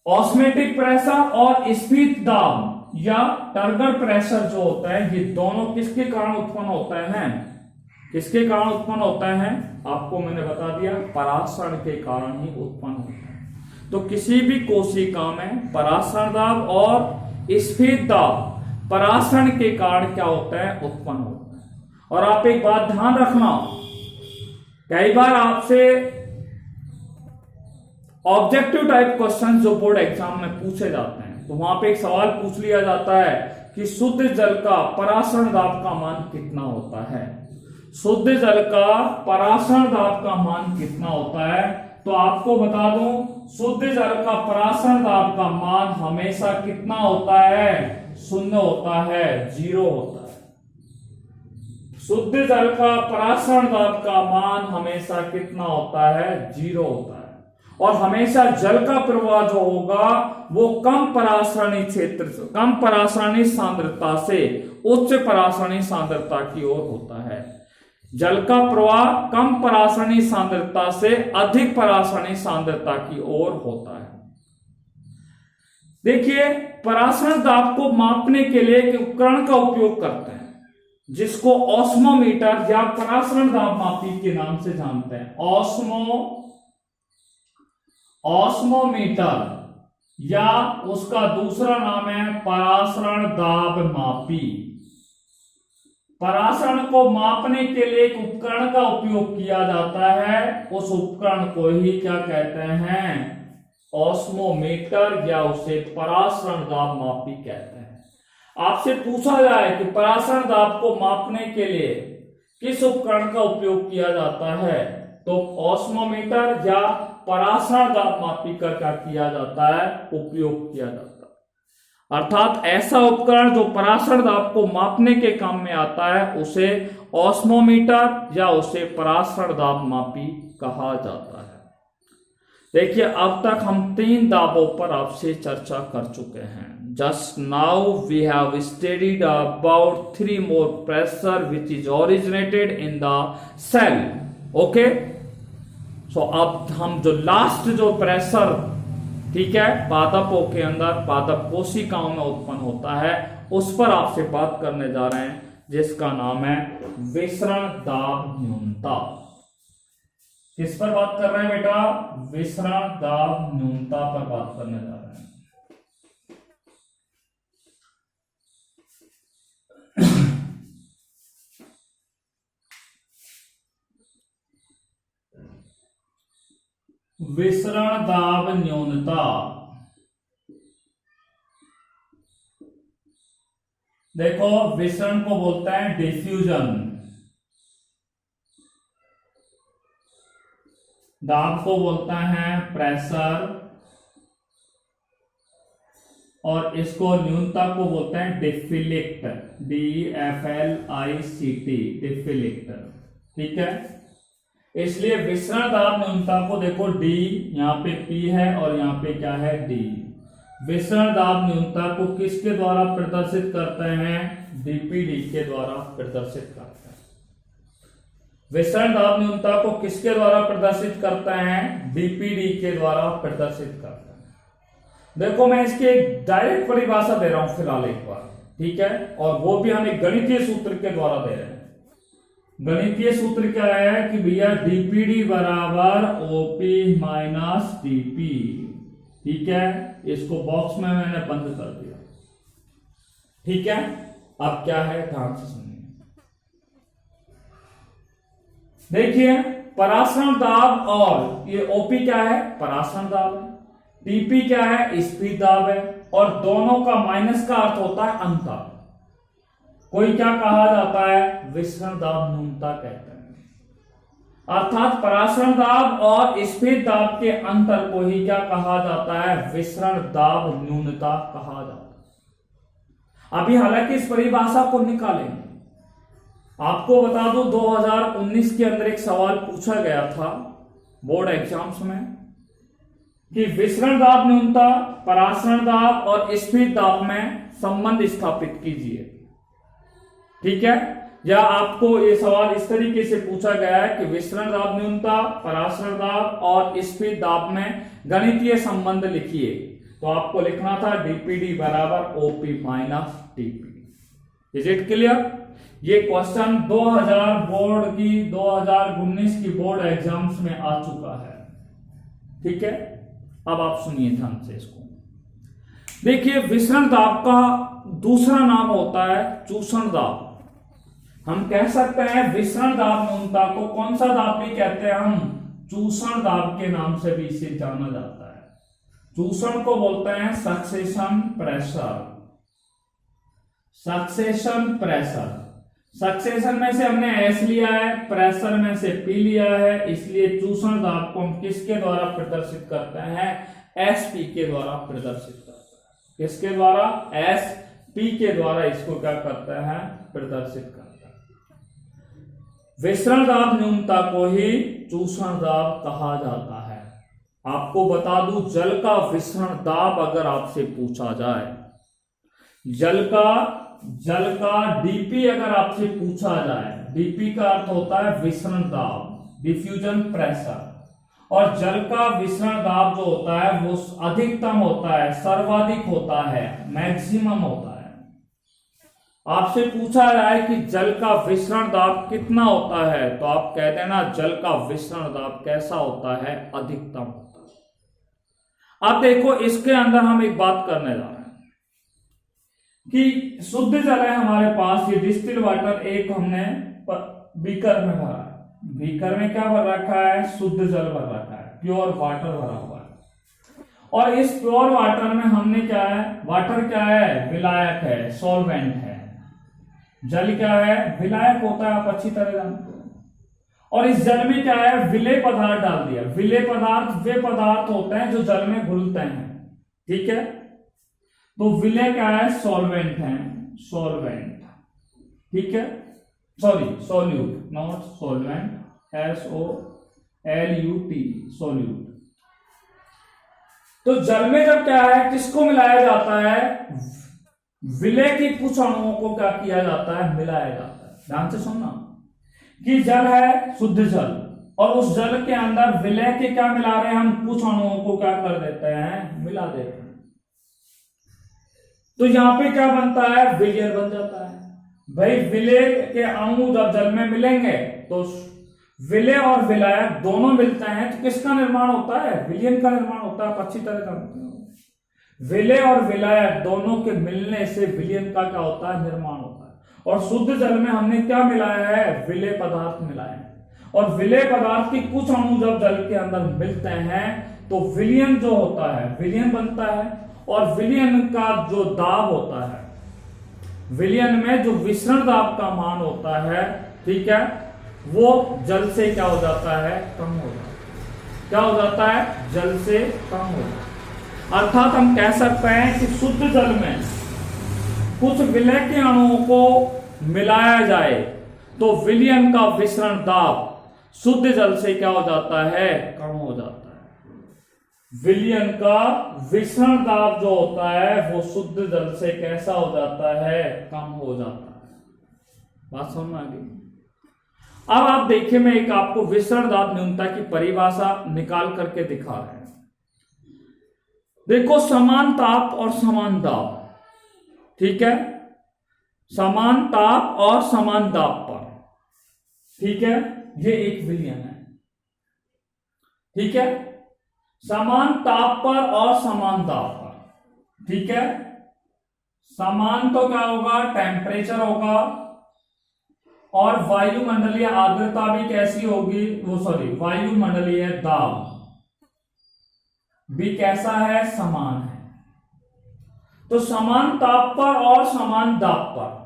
ऑस्मेटिक प्रेशर और स्फीत दाब या टर्गर प्रेशर जो होता है, ये दोनों किसके कारण उत्पन्न होते हैं, किसके कारण उत्पन्न होते हैं, आपको मैंने बता दिया, परासरण के कारण ही उत्पन्न होते हैं। तो किसी भी कोशिका में परासरण दाब और स्फीत दाब परासरण के कारण क्या होता है, उत्पन्न होता है। और आप एक बात ध्यान रखना, कई बार आपसे ऑब्जेक्टिव टाइप क्वेश्चन जो बोर्ड एग्जाम में पूछे जाते हैं, तो वहां पे एक सवाल पूछ लिया जाता है कि शुद्ध जल का परासरण दाब का मान कितना होता है, शुद्ध जल का परासरण दाब का मान कितना होता है। तो आपको बता दूं, शुद्ध जल का परासरण दाब का मान हमेशा कितना होता है, 0 होता है, 0 होता है। शुद्ध जल का परासरण दाब का मान हमेशा कितना होता है, 0 होता है। और हमेशा जल का प्रवाह जो होगा वो कम परासरणी क्षेत्र से, कम परासरणी सांद्रता से उच्च परासरणी सांद्रता की ओर होता है। जल का प्रवाह कम परासरणी सांद्रता से अधिक परासरणी सांद्रता की ओर होता है। देखिए, परासरण दाब को मापने के लिए एक उपकरण का उपयोग करते हैं जिसको ऑस्मोमीटर या परासरण दाब मापी के नाम से जानते हैं। ऑस्मोमीटर या उसका दूसरा नाम है परासरण दाब मापी। परासरण को मापने के लिए एक उपकरण का उपयोग किया जाता है, उस उपकरण को ही क्या कहते हैं, ऑस्मोमीटर या उसे परासरण दाब मापी कहते हैं। आपसे पूछा जाए कि परासरण दाब को मापने के लिए किस उपकरण का उपयोग किया जाता है, तो ऑस्मोमीटर या परासरण दाब मापी का क्या किया जाता है, उपयोग किया जाता है। अर्थात ऐसा उपकरण जो परासरण दाब को मापने के काम में आता है उसे ऑस्मोमीटर या उसे परासरण दाब मापी कहा जाता है। देखिए, अब तक हम 3 दाबों पर आपसे चर्चा कर चुके हैं। Just now we have studied about 3 more pressure which is originated in the cell. Okay, so अब हम जो लास्ट जो प्रेशर, ठीक है, पादपों के अंदर, पादप कोशिकाओं में उत्पन्न होता है, उस पर आपसे बात करने जा रहे हैं, जिसका नाम है विसरण दाब न्यूनता। किस पर बात कर रहे हैं बेटा, विसरण दाब न्यूनता पर बात करने जा रहे हैं। विसरण दाब न्यूनता, देखो विसरण को बोलते हैं डिफ्यूजन, दाब को बोलते हैं प्रेशर, और इसको न्यूनता को बोलते हैं डिफिलिक्ट, DFLICT, डिफिलिक्ट, ठीक है। इसलिए विसरण दाब न्यूनता को देखो, D यहाँ पे P है और यहाँ पे क्या है, D। विसरण दाब न्यूनता को किसके द्वारा प्रदर्शित करते हैं? डीपीडी के द्वारा प्रदर्शित करते हैं। विसरण दाब न्यूनता को किसके द्वारा प्रदर्शित करते हैं? डीपीडी के द्वारा प्रदर्शित करते हैं। देखो मैं इसकी एक डायरेक्ट परिभाषा दे रहा हूं फिलहाल एक बार, ठीक है, और वो भी हम एक गणितीय सूत्र के द्वारा दे रहे हैं। गणितीय सूत्र क्या है कि भैया डीपीडी बराबर ओपी माइनस टीपी, ठीक है, इसको बॉक्स में मैंने बंद कर दिया, ठीक है। अब क्या है ध्यान से सुनिए, देखिए परासरण दाब और ये ओपी क्या है? परासरण दाब है, टीपी क्या है? स्पीड दाब है, और दोनों का माइनस का अर्थ होता है अंतर। कोई क्या कहा जाता है? विसरण दाब न्यूनता कहते हैं। अर्थात परासरण दाब और स्पीड दाब के अंतर को ही क्या कहा जाता है? विसरण दाब न्यूनता कहा जाता है। अभी हालांकि इस परिभाषा को निकालेंगे। आपको बता दूं 2019 के अंदर एक सवाल पूछा गया था बोर्ड एग्जाम्स में कि विसरण दाब न्यूनता, परासरण दाब और स्पीड दाब में संबंध स्थापित कीजिए, ठीक है। या आपको ये सवाल इस तरीके से पूछा गया है कि विसरण दाब न्यूनता, परासरण दाब और स्पीड दाब में गणितीय संबंध लिखिए, तो आपको लिखना था डीपीडी बराबर OP minus TP. Is it clear? ये क्वेश्चन 2019 की बोर्ड एग्जाम्स में आ चुका है, ठीक है। अब आप सुनिए ध्यान से इसको। देखिए विसरण दाब का दूसरा नाम होता है चूषण दाब। हम कह सकते हैं विसरण दाब न्यूनता को कौन सा दाब भी कहते हैं? हम चूषण दाब के नाम से भी इसे जाना जाता है। चूषण को बोलते हैं succession pressure. Succession pressure, succession में से हमने एस लिया है, प्रेशर में से पी लिया है, इसलिए चूषण दाब को हम किसके द्वारा प्रदर्शित करते हैं? एसपी के द्वारा प्रदर्शित करते हैं। किसके द्वारा? एस पी के द्वारा इसको क्या करते हैं? प्रदर्शित करते हैं। विसरण दाब न्यूनता को ही चूषण दाब कहा जाता है। आपको बता दूं जल का विसरण दाब अगर आपसे पूछा जाए, जल का डीपी अगर आपसे पूछा जाए, डीपी का अर्थ होता है विसरण दाब, डिफ्यूजन प्रेशर, और जल का विसरण दाब जो होता है वो अधिकतम होता है, सर्वाधिक होता है, मैक्सिमम होता है। आपसे पूछा जाए कि जल का विसरण दाब कितना होता है, तो आप कह देना जल का विसरण दाब कैसा होता है? अधिकतम होता है। अब देखो इसके अंदर हम एक बात करने जा रहे हैं कि शुद्ध जल है हमारे पास, ये डिस्टिल वाटर एक हमने बीकर में भरा है। बीकर में क्या भर रखा है? शुद्ध जल भर रखा है, प्योर वाटर भरा हुआ है। और इस प्योर वाटर में हमने क्या है? वाटर क्या है? विलायक है, सॉल्वेंट है। जल क्या है? विलायक होता है, आप अच्छी तरह जानते हो। और इस जल में क्या है? विलेय पदार्थ डाल दिया। विलेय पदार्थ वे पदार्थ होते हैं जो जल में घुलते हैं, ठीक है। तो विलेय क्या है? सॉल्वेंट है, सॉल्वेंट, ठीक है। Sorry solute, not solvent, SOLUT, solute. तो जल में जब क्या है, किसको मिलाया जाता है? विलेय के कुछ अणुओं को क्या किया जाता है? मिलाया जाता है। ध्यान से सुनना कि जल है शुद्ध जल, और उस जल के अंदर विलेय के क्या मिला रहे हैं? हम कुछ अणुओं को क्या कर देते हैं? मिला देते हैं। तो यहां पे क्या बनता है? विलयन बन जाता है। भाई विलेय के अणु जब जल में मिलेंगे तो विलेय और विलायक दोनों मिलते हैं, तो किसका निर्माण होता है? विलयन का निर्माण होता है। आप अच्छी तरह जानते हो, विलेय और विलायक दोनों के मिलने से विलयन का क्या होता है? निर्माण होता है। और शुद्ध जल में हमने क्या मिलाया है? विलेय पदार्थ मिलाए हैं। और विलेय पदार्थ के कुछ अणु जब जल के अंदर मिलते हैं तो विलयन जो होता है, विलयन बनता है। और विलयन का जो दाब होता है, विलयन में जो विसरण दाब का मान होता है, ठीक है, वो जल से क्या हो जाता है? कम हो जाता है। क्या हो जाता है? जल से कम हो जाता है। अर्थात हम कह सकते हैं कि शुद्ध जल में कुछ विलेय के अणुओं को मिलाया जाए तो विलयन का विसरण दाब शुद्ध जल से क्या हो जाता है? कम हो जाता है। विलयन का विसरण दाब जो होता है वो शुद्ध जल से कैसा हो जाता है, कम हो जाता है। बात समझ में आ गई। अब आप देखिए, मैं एक आपको विसरण दाब न्यूनता की परिभाषा निकाल करके दिखा रहे हैं। देखो, समान ताप और समान दाब, ठीक है, समान ताप और समान दाब पर, ठीक है, ये एक विलयन है, ठीक है, समान ताप पर और समान दाब पर, ठीक है। समान तो क्या होगा, टेम्परेचर होगा, और वायुमंडलीय आर्द्रता भी कैसी होगी, वायुमंडलीय दाब भी कैसा है, समान है। तो समान ताप पर और समान दाब पर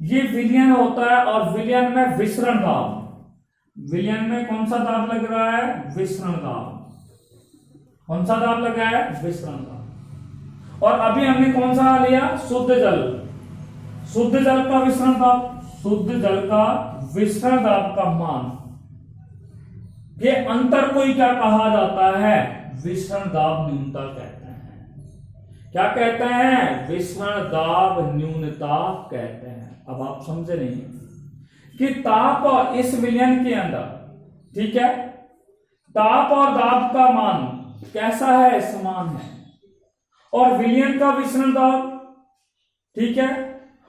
ये विलयन होता है, और विलयन में विसरण दाब, विलयन में कौन सा दाब लग रहा है, विसरण दाब। कौन सा दाब लगा है, विसरण दाब। और अभी हमने कौन सा लिया, शुद्ध जल, शुद्ध जल का विसरण दाब, शुद्ध जल का विसरण दाब का मान, ये अंतर को ही क्या कहा जाता है, विसरण दाब न्यूनता कहते हैं। क्या कहते हैं, विसरण दाब न्यूनता कहते हैं। अब आप समझे नहीं कि ताप और इस विलयन के अंदर, ठीक है, ताप और दाब का मान कैसा है, समान है, और विलयन का विसरण दाब, ठीक है,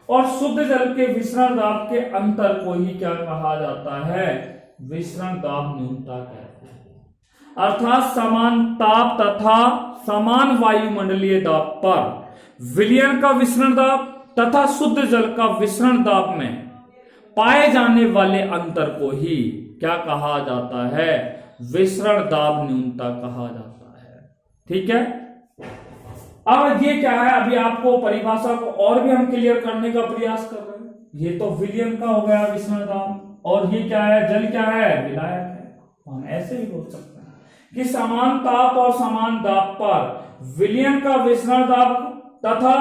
और शुद्ध जल के विसरण दाब के अंतर को ही क्या कहा जाता है, विसरण दाब न्यूनता कहते हैं। अर्थात समान ताप तथा समान वायुमंडलीय दाब पर विलयन का विसरण दाब तथा शुद्ध जल का विसरण दाब में पाए जाने वाले अंतर को ही क्या कहा जाता है, विसरण दाब न्यूनता कहा जाता है, ठीक है। अब ये क्या है, अभी आपको परिभाषा को और भी हम क्लियर करने का प्रयास कर रहे हैं। ये तो विलयन का हो गया विसरण दाब, और ये क्या है, जल क्या है, विलायक है। हम ऐसे ही बोल सकते हैं कि समान ताप और समान दाब पर विलयन का विसरण दाब तथा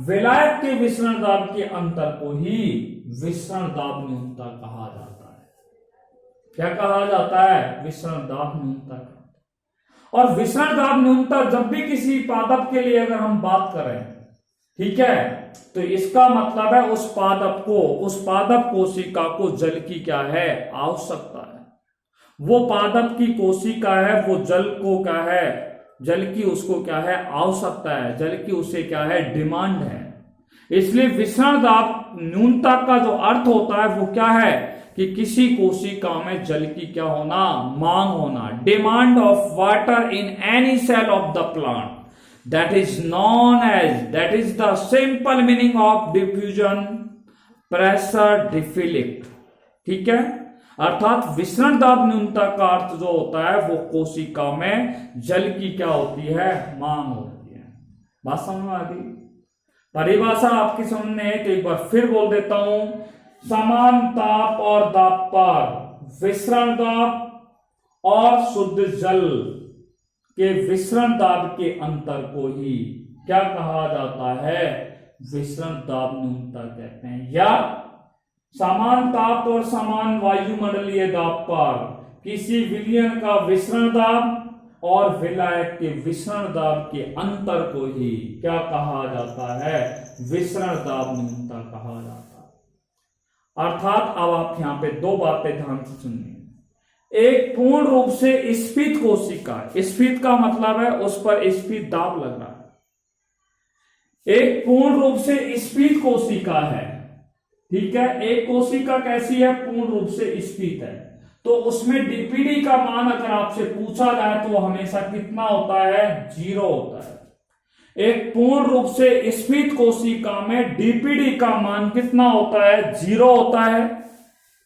विलायक के विसरण दाब के अंतर को ही विसरण दाब न्यूनता कहा जाता है। क्या कहा जाता है, विसरण दाब न्यूनता। और विसरण दाब न्यूनता जब भी किसी पादप के लिए अगर हम बात करें, ठीक है, तो इसका मतलब है उस पादप कोशिका को जल की क्या है, आवश्यकता है। वो पादप की कोशिका है, वो जल को क्या है, जल की उसको क्या है, आवश्यकता है, जल की उसे क्या है, डिमांड है। इसलिए विसरण दाब न्यूनता का जो अर्थ होता है वो क्या है कि किसी कोशिका में जल की क्या होना, मांग होना, demand of water in any cell of the plant, that is known as, that is the simple meaning of diffusion pressure defect, ठीक है। अर्थात विसरण दाब न्यूनता का अर्थ जो होता है वो कोशिका में जल की क्या होती है, मांग होती है। बात समझ में आ गई। परिभाषा आपकी समझ में है तो एक बार फिर बोल देता हूं, समान ताप और दाब पर विसरण दाब और शुद्ध जल के विसरण दाब के अंतर को ही क्या कहा जाता है, विसरण दाब न्यूनता कहते हैं। या समान ताप और समान वायुमंडलीय दाब पर किसी विलयन का विसरण दाब और विलायक के विसरण दाब के अंतर को ही क्या कहा जाता है, विसरण दाब न्यूनता कहा जाता है। अर्थात अब आप यहां पे दो बातें ध्यान से सुनिए। एक पूर्ण रूप से स्फीत कोशिका, स्फीत का मतलब है उस पर स्फीत दाब लग रहा है। एक पूर्ण रूप से स्फीत कोशिका है, ठीक है। एक कोशिका कैसी है, पूर्ण रूप से स्फीत है, तो उसमें डीपीडी का मान अगर आपसे पूछा जाए तो हमेशा कितना होता है, 0 होता है। एक पूर्ण रूप से स्फीत कोशिका में डीपीडी का मान कितना होता है, 0 होता है,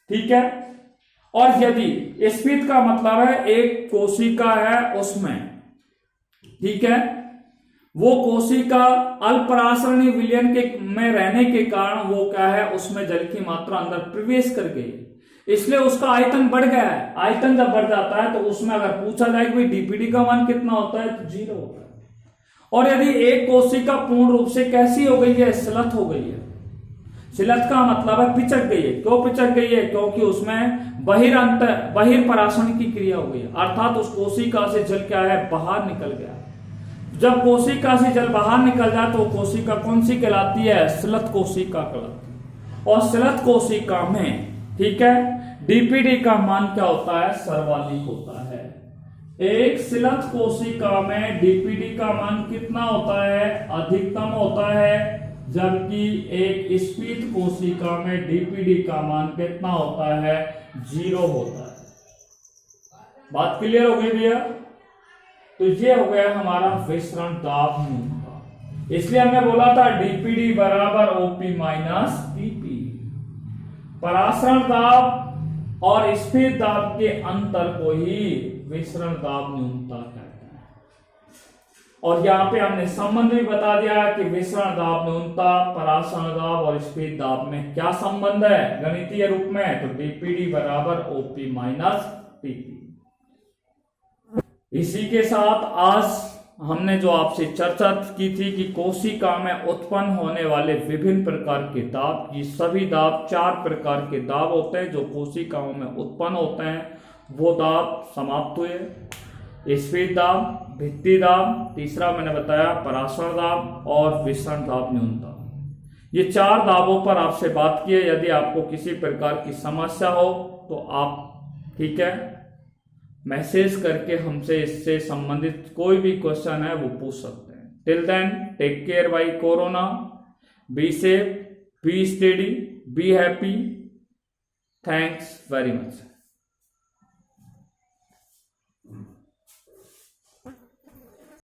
ठीक है। और यदि स्फीत का मतलब है एक कोशिका है उसमें, ठीक है, वो कोशिका अल्पराशरणीय विलयन के में रहने के कारण वो क्या है, उसमें जल की मात्रा अंदर प्रवेश कर गई, इसलिए उसका आयतन बढ़ गया है। आयतन जब बढ़ जाता है तो उसमें अगर पूछा जाए कि डीपीडी का मान कितना होता है तो 0 होता है। और यदि एक कोशिका पूर्ण रूप से कैसी हो गई है, स्लथ हो गई है, शिलत का मतलब है पिचक गई है। क्यों पिचक गई है? क्योंकि उसमें बहिर्पराशण की क्रिया हो गई है, अर्थात उस कोशिका से जल क्या है, बाहर निकल गया। जब कोशिका से जल बाहर निकल जाए तो कोशिका कौन सी कहलाती है? शिलत कोशिका कहलाती है। और शिलत कोशिका में, ठीक है, डीपीडी का मान क्या होता है? सर्वाधिक होता है। एक शिलत कोशिका में डीपीडी का मान कितना होता है? अधिकतम होता है। जबकि एक स्फीत कोशिका में डीपीडी का मान कितना होता है? 0 होता है। बात क्लियर हो गई भैया? तो ये हो गया हमारा विसरण दाब न्यूनता। इसलिए हमने बोला था डीपीडी बराबर ओपी माइनस टीपी। परासरण दाब और स्फीत दाब के अंतर को ही विसरण दाब न्यूनता कहते हैं। और यहाँ पे हमने संबंध भी बता दिया कि विसरण दाब न्यूनता, परासरण दाब और स्फीत दाब में क्या संबंध है गणितीय रूप में? तो डीपीडी बराबर ओपी माइनस टीपी। इसी के साथ आज हमने जो आपसे चर्चा की थी कि कोशिका में उत्पन्न होने वाले विभिन्न प्रकार के दाब, ये सभी दाब 4 प्रकार के दाब होते हैं जो कोशिकाओं में उत्पन्न होते हैं, वो दाब समाप्त हुए। स्फीत दाब, भित्ति दाब, तीसरा मैंने बताया परासरण दाब और विसरण दाब न्यूनता। ये 4 दाबों पर आपसे बात की है। यदि आपको किसी प्रकार की समस्या हो तो आप, ठीक है, मैसेज करके हमसे इससे संबंधित कोई भी क्वेश्चन है वो पूछ सकते हैं। Till then take care bye corona, be safe, be steady, be happy. Thanks very much.